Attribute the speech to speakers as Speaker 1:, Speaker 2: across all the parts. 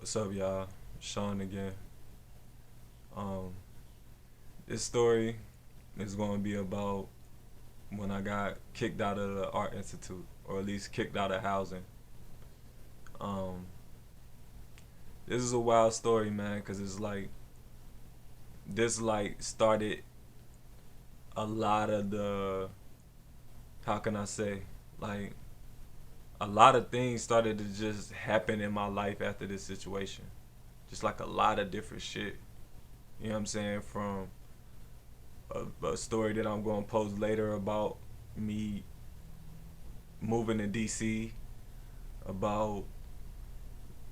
Speaker 1: What's up, y'all? Shawn again. Um, this story is going to be about when I got kicked out of the Art Institute, or at least kicked out of housing. Um, this is a wild story, man, because it's like this started a lot of the, how can I say, like a lot of things started to just happen in my life after this situation. Just like a lot of different shit. You know what I'm saying? From a story that I'm going to post later about me moving to DC, about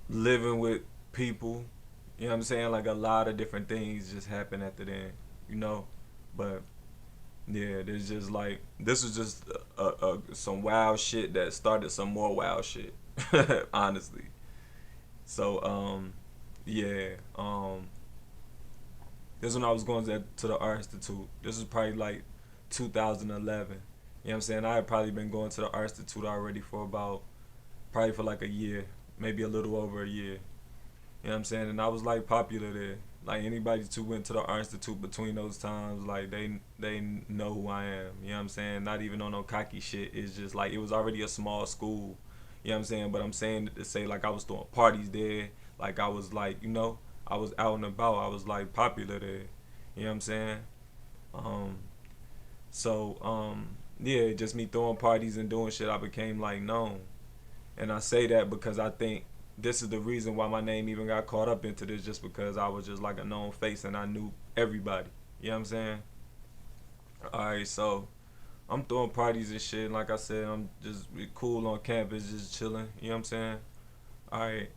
Speaker 1: living with people. You know what I'm saying? Like a lot of different things just happened after then, you know? But yeah, there's just like, this was just some wild shit that started some more wild shit, honestly. So, yeah, this is when I was going to the Art Institute. This was probably like 2011. You know what I'm saying? I had probably been going to the Art Institute already for about, probably for like a year, maybe a little over a year. You know what I'm saying? And I was like popular there. Like anybody who went to the Art Institute between those times, like they know who I am. You know what I'm saying? Not even on no cocky shit. It's just like it was already a small school. You know what I'm saying? But I'm saying it to say like I was throwing parties there. Like I was like, I was out and about. I was like popular there. You know what I'm saying? Um, so yeah, just me throwing parties and doing shit, I became like known. And I say that because I think this is the reason why my name even got caught up into this, just because I was just like a known face and I knew everybody. You know what I'm saying? Alright, so I'm throwing parties and shit. And like I said, I'm just cool on campus, just chilling. You know what I'm saying? Alright,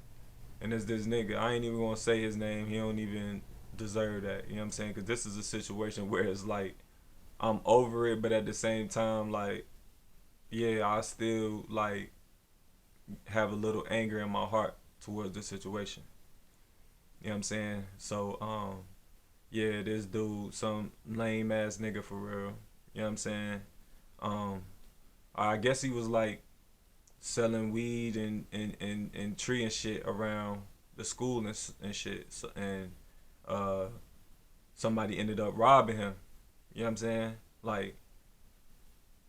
Speaker 1: and there's this nigga. I ain't even gonna say his name. He don't even deserve that. You know what I'm saying? Because this is a situation where it's like I'm over it, but at the same time, like, yeah, I still like have a little anger in my heart towards the situation. You know what I'm saying? So, yeah, this dude, some lame ass nigga for real. You know what I'm saying? Um, I guess he was like selling weed and tree and shit around the school and shit. So, and uh, somebody ended up robbing him. You know what I'm saying? Like,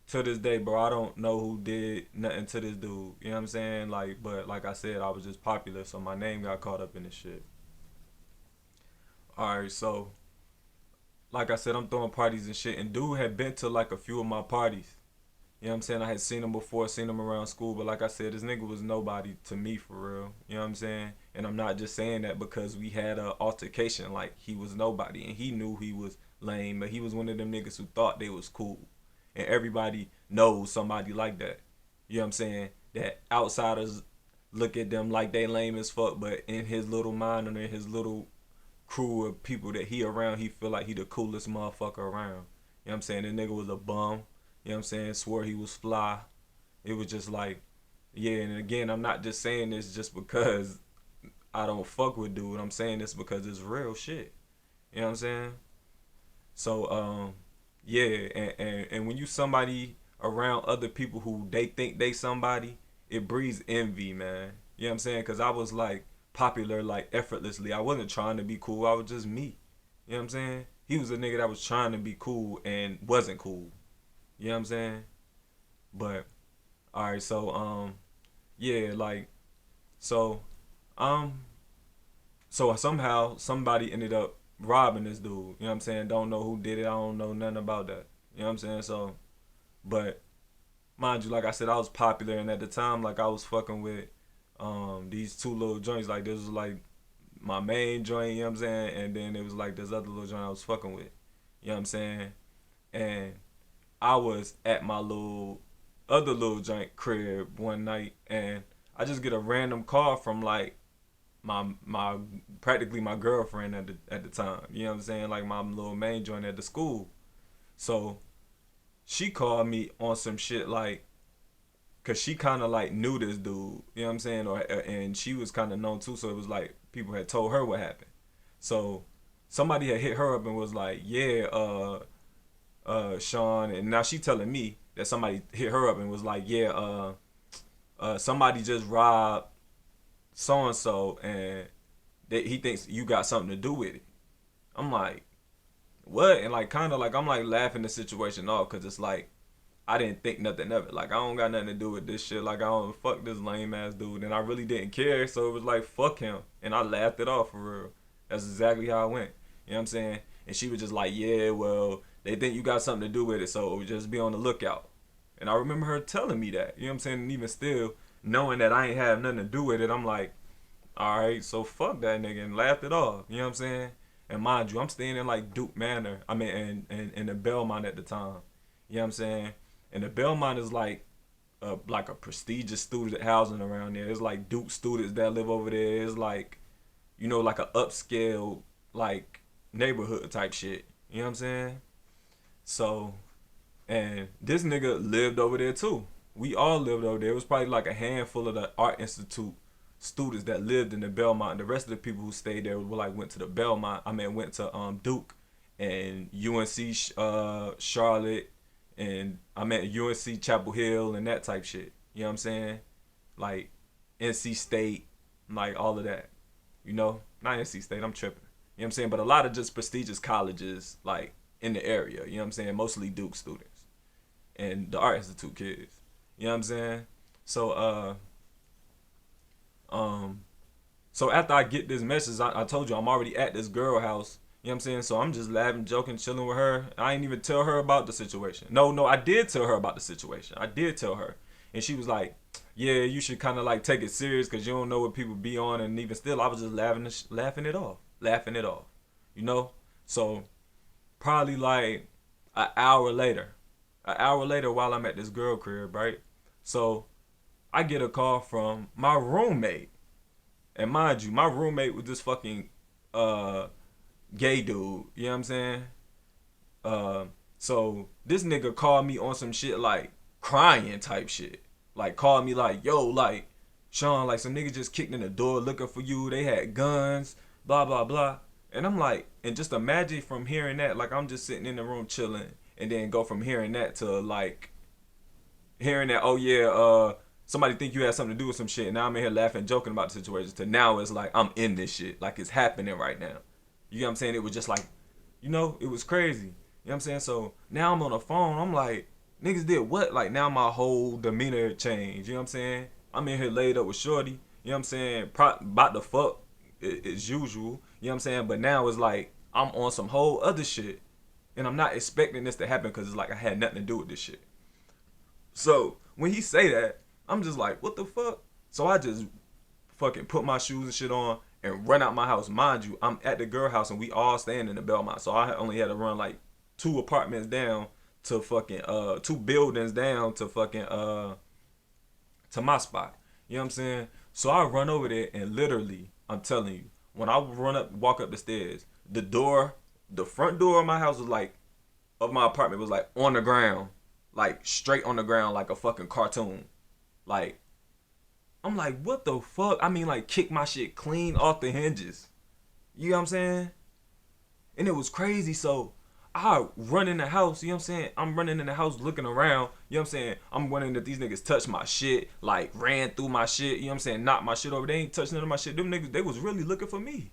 Speaker 1: to this day, bro, I don't know who did nothing to this dude. You know what I'm saying? Like, but like I said, I was just popular, so my name got caught up in this shit. All right, so like I said, I'm throwing parties and shit, and dude had been to like a few of my parties. You know what I'm saying? I had seen him before, seen him around school, but like I said, this nigga was nobody to me for real. You know what I'm saying? And I'm not just saying that because we had a altercation. Like he was nobody, and he knew he was lame, but he was one of them niggas who thought they was cool, and everybody knows somebody like that. You know what I'm saying? That outsiders look at them like they lame as fuck, but in his little mind and in his little crew of people that he around, he feel like he the coolest motherfucker around. You know what I'm saying? The nigga was a bum. You know what I'm saying? Swore he was fly. It was just like, yeah, and again, I'm not just saying this just because I don't fuck with dude. I'm saying this because it's real shit. You know what I'm saying? So, yeah, and when you somebody around other people who they think they somebody, it breeds envy, man. You know what I'm saying? Cause I was like popular like effortlessly. I wasn't trying to be cool. I was just me. You know what I'm saying? He was a nigga that was trying to be cool and wasn't cool. You know what I'm saying? But all right, so yeah, like so um so somehow somebody ended up robbing this dude. You know what I'm saying? Don't know who did it. I don't know nothing about that. You know what I'm saying? So, but mind you, like I said, I was popular, and at the time, like I was fucking with these two little joints. Like this was like my main joint. You know what I'm saying? And then it was like this other little joint I was fucking with. You know what I'm saying? And I was at my little other little joint crib one night, and I just get a random call from like my practically my girlfriend at the time. You know what I'm saying? Like my little main joint at the school. So she called me on some shit like, cause she kind of like knew this dude. You know what I'm saying? Or and she was kind of known too. So it was like people had told her what happened. So somebody had hit her up and was like, yeah, Shawn, and now she telling me that somebody hit her up and was like, yeah, somebody just robbed so and so, and that he thinks you got something to do with it. I'm like, what? And like, kind of like, I'm like laughing the situation off because it's like, I didn't think nothing of it. Like, I don't got nothing to do with this shit. Like, I don't fuck this lame ass dude. And I really didn't care. So it was like, fuck him. And I laughed it off for real. That's exactly how it went. You know what I'm saying? And she was just like, yeah, well, they think you got something to do with it. So just be on the lookout. And I remember her telling me that. You know what I'm saying? And even still, knowing that I ain't have nothing to do with it, I'm like, all right, so fuck that nigga, and laughed it off. You know what I'm saying? And mind you, I'm staying in like Duke Manor. I mean, in the Belmont at the time. You know what I'm saying? And the Belmont is like a prestigious student housing around there. It's like Duke students that live over there. It's like, like a upscale like neighborhood type shit. You know what I'm saying? So, and this nigga lived over there too. We all lived over there. It was probably like a handful of the Art Institute students that lived in the Belmont. And the rest of the people who stayed there were like went to the Belmont. I mean, went to Duke and UNC Charlotte, and I meant UNC Chapel Hill and that type shit. You know what I'm saying? Like NC State, like all of that. Not NC State. I'm tripping. You know what I'm saying? But a lot of just prestigious colleges like in the area. You know what I'm saying? Mostly Duke students and the Art Institute kids. You know what I'm saying? So um so after I get this message, I told you I'm already at this girl house. You know what I'm saying? So I'm just laughing, joking, chilling with her. I ain't even tell her about the situation. No, I did tell her about the situation. I did tell her. And she was like, yeah, you should kind of like take it serious because you don't know what people be on. And even still, I was just laughing it off. Laughing it off. You know? So probably like an hour later. An hour later while I'm at this girl crib, right? So I get a call from my roommate. And mind you, my roommate was this fucking gay dude. You know what I'm saying? So this nigga called me on some shit like crying type shit. Like called me like, yo, like, Shawn, like some nigga just kicked in the door looking for you. They had guns, blah, blah, blah. And I'm like, and just imagine from hearing that, like I'm just sitting in the room chilling, and then go from hearing that to like hearing that, oh yeah, somebody think you had something to do with some shit. And now I'm in here laughing, joking about the situation. To now it's like I'm in this shit, like it's happening right now. You know what I'm saying? It was just like, it was crazy. You know what I'm saying? So now I'm on the phone. I'm like, niggas did what? Like now my whole demeanor changed. You know what I'm saying? I'm in here laid up with Shorty. You know what I'm saying? About to fuck as usual. You know what I'm saying? But now it's like I'm on some whole other shit. And I'm not expecting this to happen because it's like I had nothing to do with this shit. So when he say that, I'm just like, what the fuck? So I just fucking put my shoes and shit on and run out my house. Mind you, I'm at the girl house and we all staying in the Belmont. So I only had to run like 2 apartments down to fucking 2 buildings down to fucking to my spot. You know what I'm saying? So I run over there and literally, I'm telling you, when I walk up the stairs, the front door of my house was like, of my apartment was like on the ground, like straight on the ground, like a fucking cartoon. Like, I'm like, what the fuck? I mean, like, kick my shit clean off the hinges. You know what I'm saying? And it was crazy. So I run in the house, you know what I'm saying? I'm running in the house looking around, you know what I'm saying? I'm wondering if these niggas touched my shit, like ran through my shit, you know what I'm saying? Knocked my shit over. They ain't touched none of my shit. Them niggas, they was really looking for me.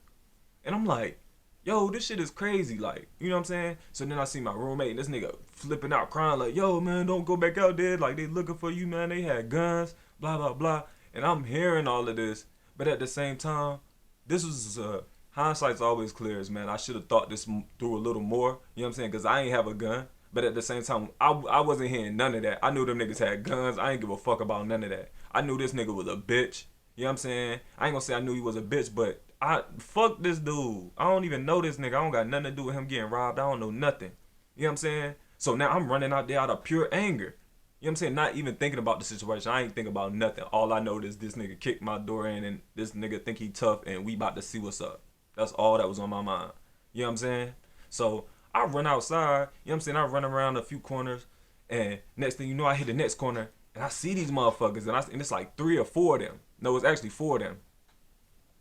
Speaker 1: And I'm like, yo, this shit is crazy. Like, you know what I'm saying? So then I see my roommate and this nigga flipping out, crying like, yo, man, don't go back out there. Like, they looking for you, man. They had guns, blah, blah, blah. And I'm hearing all of this. But at the same time, this was, hindsight's always clear, man. I should have thought this through a little more. You know what I'm saying? Because I ain't have a gun. But at the same time, I wasn't hearing none of that. I knew them niggas had guns. I ain't give a fuck about none of that. I knew this nigga was a bitch. You know what I'm saying? I ain't gonna say I knew he was a bitch, but fuck this dude. I don't even know this nigga. I don't got nothing to do with him getting robbed. I don't know nothing. You know what I'm saying? So now I'm running out there out of pure anger. You know what I'm saying? Not even thinking about the situation. I ain't thinking about nothing. All I know is this nigga kicked my door in and this nigga think he tough and we about to see what's up. That's all that was on my mind. You know what I'm saying? So I run outside. You know what I'm saying? I run around a few corners and next thing you know, I hit the next corner and I see these motherfuckers and it's like 3 or 4 of them. No, it's actually 4 of them.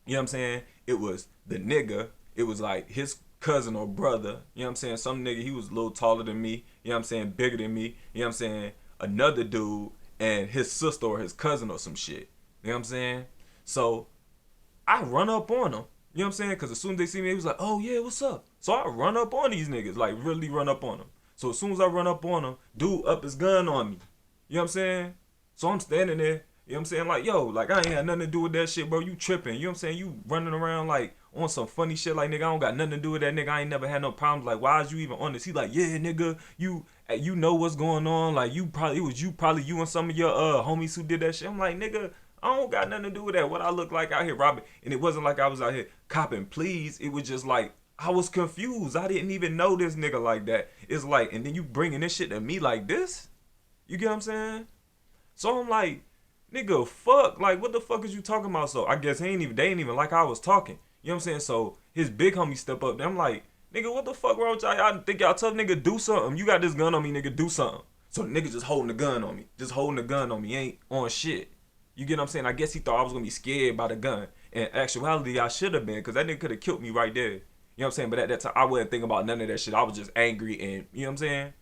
Speaker 1: You know what I'm saying? It was the nigga. It was like his cousin or brother. You know what I'm saying? Some nigga, he was a little taller than me. You know what I'm saying? Bigger than me. You know what I'm saying? Another dude and his sister or his cousin or some shit. You know what I'm saying? So I run up on them. You know what I'm saying? Because as soon as they see me, they was like, oh yeah, what's up? So I run up on these niggas, like really run up on them. So as soon as I run up on them, dude up his gun on me. You know what I'm saying? So I'm standing there. You know what I'm saying? Like, yo, like I ain't had nothing to do with that shit, bro. You tripping. You know what I'm saying? You running around like on some funny shit. Like, nigga, I don't got nothing to do with that nigga. I ain't never had no problems. Like, why is you even on this? He like, yeah, nigga, you know what's going on. Like, it was probably you and some of your homies who did that shit. I'm like, nigga, I don't got nothing to do with that. What I look like out here robbing. And it wasn't like I was out here copping please. It was just like I was confused. I didn't even know this nigga like that. It's like, and then you bringing this shit to me like this? You get what I'm saying? So I'm like, nigga, fuck. Like, what the fuck is you talking about? So I guess they ain't even like how I was talking. You know what I'm saying? So his big homie step up. I'm like, nigga, what the fuck wrong with y'all? Y'all think y'all tough, nigga? Do something. You got this gun on me, nigga. Do something. So the nigga just holding the gun on me. Just holding the gun on me. Ain't on shit. You get what I'm saying? I guess he thought I was gonna be scared by the gun. In actuality, I should have been, because that nigga could have killed me right there. You know what I'm saying? But at that time, I wasn't thinking about none of that shit. I was just angry and, you know what I'm saying?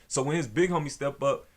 Speaker 1: So when his big homie stepped up,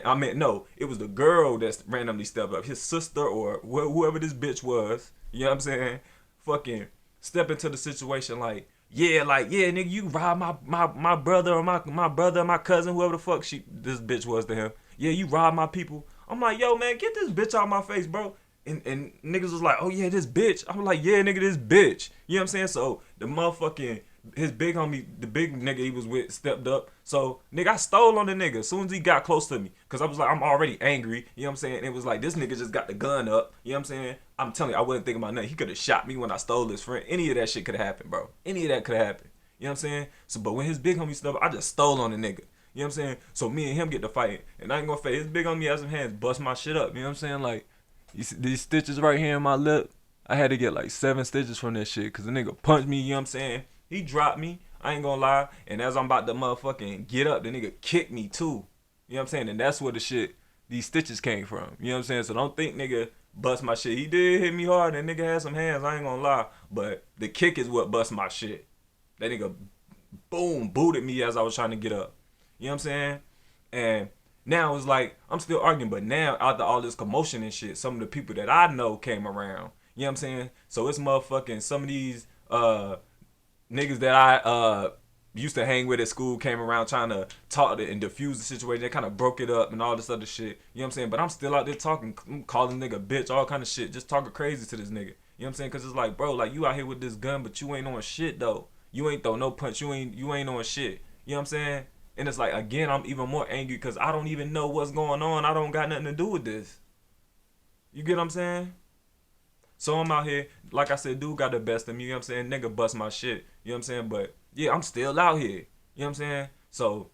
Speaker 1: I meant, no, it was the girl that randomly stepped up. His sister or whoever this bitch was, you know what I'm saying? Fucking step into the situation like, yeah, nigga, you robbed my brother or my brother, my cousin, whoever the fuck this bitch was to him. Yeah, you robbed my people. I'm like, yo, man, get this bitch out my face, bro. And niggas was like, oh yeah, this bitch. I'm like, yeah, nigga, this bitch. You know what I'm saying? So the motherfucking, his big homie, the big nigga he was with, stepped up. So nigga, I stole on the nigga as soon as he got close to me. Cause I was like, I'm already angry. You know what I'm saying? It was like, this nigga just got the gun up. You know what I'm saying? I'm telling you, I wasn't thinking about nothing. He could have shot me when I stole his friend. Any of that shit could have happened, bro. Any of that could have happened. You know what I'm saying? So, but when his big homie stepped up, I just stole on the nigga. You know what I'm saying? So me and him get to fighting. And I ain't gonna fake, his big homie has some hands, bust my shit up. You know what I'm saying? Like, you see these stitches right here in my lip, I had to get like 7 stitches from that shit. Cause the nigga punched me, you know what I'm saying? He dropped me, I ain't gonna lie. And as I'm about to motherfucking get up, the nigga kicked me too. You know what I'm saying? And that's where the shit, these stitches came from. You know what I'm saying? So don't think nigga bust my shit. He did hit me hard and nigga had some hands, I ain't gonna lie. But the kick is what bust my shit. That nigga, boom, booted me as I was trying to get up. You know what I'm saying? And now it's like, I'm still arguing, but now after all this commotion and shit, some of the people that I know came around. You know what I'm saying? So it's motherfucking, some of these niggas that I used to hang with at school came around trying to talk and diffuse the situation. They kind of broke it up and all this other shit. You know what I'm saying? But I'm still out there talking, calling nigga bitch, all kind of shit, just talking crazy to this nigga. You know what I'm saying? Because it's like, bro, like, you out here with this gun, but you ain't on shit, though. You ain't throw no punch. You ain't on shit. You know what I'm saying? And it's like, again, I'm even more angry because I don't even know what's going on. I don't got nothing to do with this. You get what I'm saying? So I'm out here, like I said, dude got the best of me. You know what I'm saying? Nigga bust my shit. You know what I'm saying? But yeah, I'm still out here. You know what I'm saying? So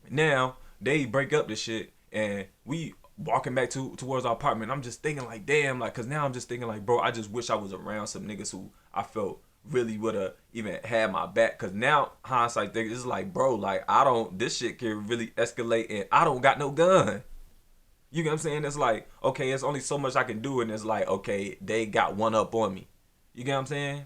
Speaker 1: now they break up the shit and we walking back towards our apartment. I'm just thinking like, damn, like, cause now I'm just thinking like, bro, I just wish I was around some niggas who I felt really would have even had my back. Cause now hindsight thinking, it's like, bro, like, this shit can really escalate and I don't got no gun. You get what I'm saying? It's like, okay, it's only so much I can do, and it's like, okay, they got one up on me. You get what I'm saying?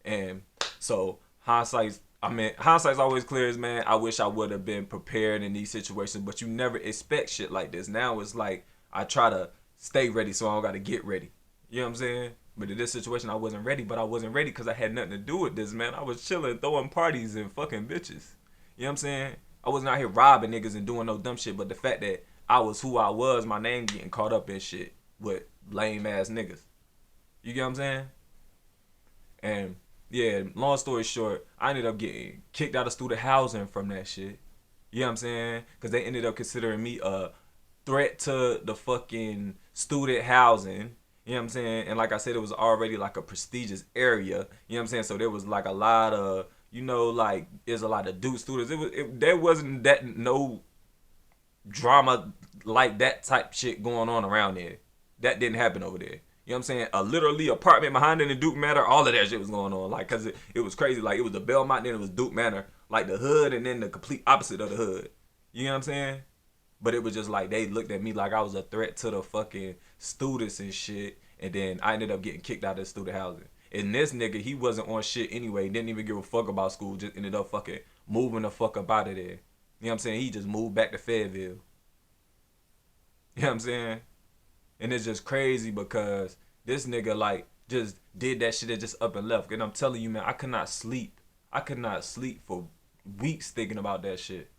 Speaker 1: And so hindsight's always clear as, man, I wish I would have been prepared in these situations, but you never expect shit like this. Now it's like I try to stay ready so I don't gotta get ready. You know what I'm saying? But in this situation I wasn't ready, but I wasn't ready because I had nothing to do with this, man. I was chilling, throwing parties and fucking bitches. You know what I'm saying? I wasn't out here robbing niggas and doing no dumb shit, but the fact that I was who I was, my name getting caught up in shit with lame ass niggas. You get what I'm saying? And yeah, long story short, I ended up getting kicked out of student housing from that shit. You know what I'm saying? Because they ended up considering me a threat to the fucking student housing. You know what I'm saying? And like I said, it was already like a prestigious area. You know what I'm saying? So there was like a lot of, like, there's a lot of dude students. There wasn't that no drama like that type shit going on around there. That didn't happen over there. You know what I'm saying? A literally apartment behind it in Duke Manor, all of that shit was going on. Like, cause it was crazy. Like, it was the Belmont, then it was Duke Manor. Like the hood and then the complete opposite of the hood. You know what I'm saying? But it was just like, they looked at me like I was a threat to the fucking students and shit. And then I ended up getting kicked out of the student housing. And this nigga, he wasn't on shit anyway. Didn't even give a fuck about school. Just ended up fucking moving the fuck up out of there. You know what I'm saying? He just moved back to Fayetteville. You know what I'm saying? And it's just crazy because this nigga, like, just did that shit and just up and left. And I'm telling you, man, I could not sleep. I could not sleep for weeks thinking about that shit.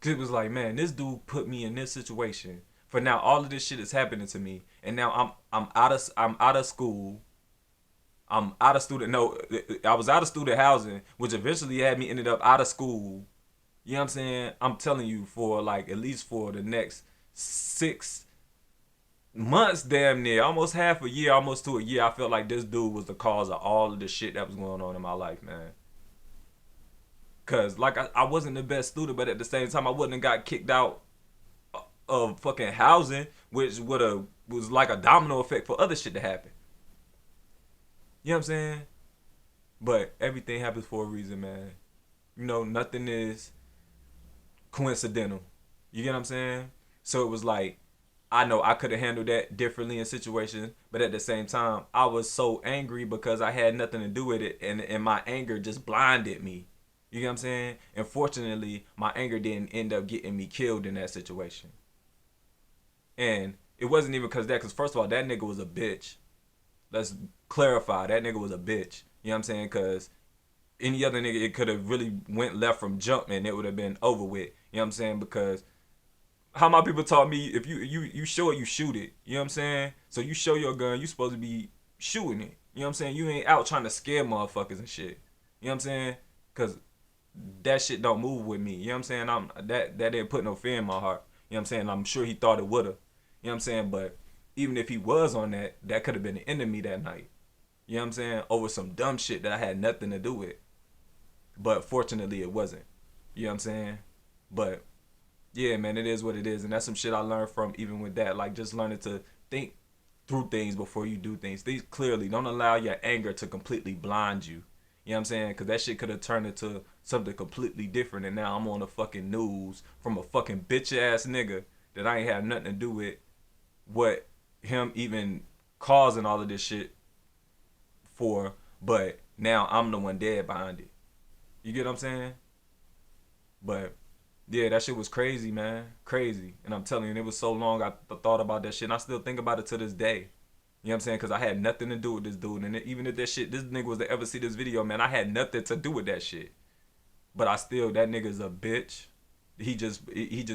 Speaker 1: Cause it was like, man, this dude put me in this situation. For now, all of this shit is happening to me, and now I'm out of school. I'm out of student. No, I was out of student housing, which eventually had me ended up out of school. You know what I'm saying? I'm telling you, for like at least for the next 6 months, damn near, almost half a year, almost to a year, I felt like this dude was the cause of all of the shit that was going on in my life, man. Cause like I wasn't the best student, but at the same time, I wouldn't have got kicked out of fucking housing, which would have was like a domino effect for other shit to happen. You know what I'm saying? But everything happens for a reason, man. You know, nothing is coincidental. You get what I'm saying? So it was like, I know I could have handled that differently in situations, but at the same time, I was so angry because I had nothing to do with it, and my anger just blinded me. You get what I'm saying? And fortunately, my anger didn't end up getting me killed in that situation. And it wasn't even because that, because first of all, that nigga was a bitch. Let's clarify, that nigga was a bitch. You know what I'm saying? Because any other nigga, it could have really went left from jump and it would have been over with. You know what I'm saying? Because how my people taught me, if you show it, you shoot it. You know what I'm saying? So you show your gun, you supposed to be shooting it. You know what I'm saying? You ain't out trying to scare motherfuckers and shit. You know what I'm saying? Cause that shit don't move with me. You know what I'm saying? That didn't put no fear in my heart. You know what I'm saying? I'm sure he thought it would have. You know what I'm saying? But even if he was on that, that could have been the end of me that night. You know what I'm saying? Over some dumb shit that I had nothing to do with. But fortunately it wasn't. You know what I'm saying? But yeah, man, it is what it is. And that's some shit I learned from even with that. Like just learning to think through things before you do things. These clearly don't allow your anger to completely blind you. You know what I'm saying? Because that shit could have turned into something completely different. And now I'm on the fucking news from a fucking bitch ass nigga that I ain't have nothing to do with what him even causing all of this shit for. But now I'm the one dead behind it. You get what I'm saying? But yeah, that shit was crazy, man. Crazy. And I'm telling you, it was so long I thought about that shit. And I still think about it to this day. You know what I'm saying? Because I had nothing to do with this dude. And even if that shit, this nigga was to ever see this video, man, I had nothing to do with that shit. But I still, that nigga's a bitch. He just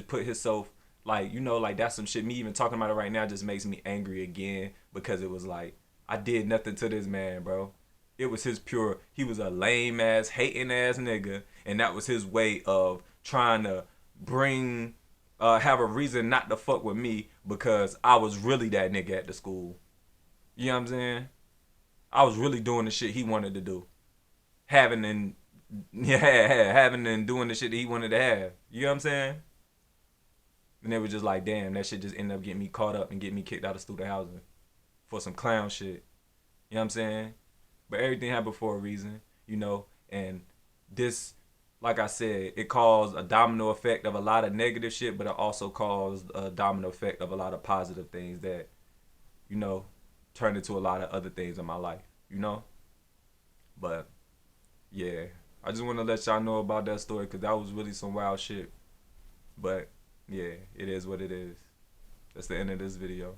Speaker 1: put himself, like, you know, like that's some shit. Me even talking about it right now just makes me angry again. Because it was like, I did nothing to this man, bro. It was his pure, he was a lame ass, hating ass nigga. And that was his way of trying to bring, have a reason not to fuck with me because I was really that nigga at the school. You know what I'm saying? I was really doing the shit he wanted to do. Having and yeah, having and doing the shit that he wanted to have. You know what I'm saying? And it was just like, damn, that shit just ended up getting me caught up and getting me kicked out of student housing for some clown shit. You know what I'm saying? But everything happened for a reason, you know. And this, like I said, it caused a domino effect of a lot of negative shit, but it also caused a domino effect of a lot of positive things that, you know, turned into a lot of other things in my life, you know. But yeah, I just want to let y'all know about that story because that was really some wild shit. But yeah, it is what it is. That's the end of this video.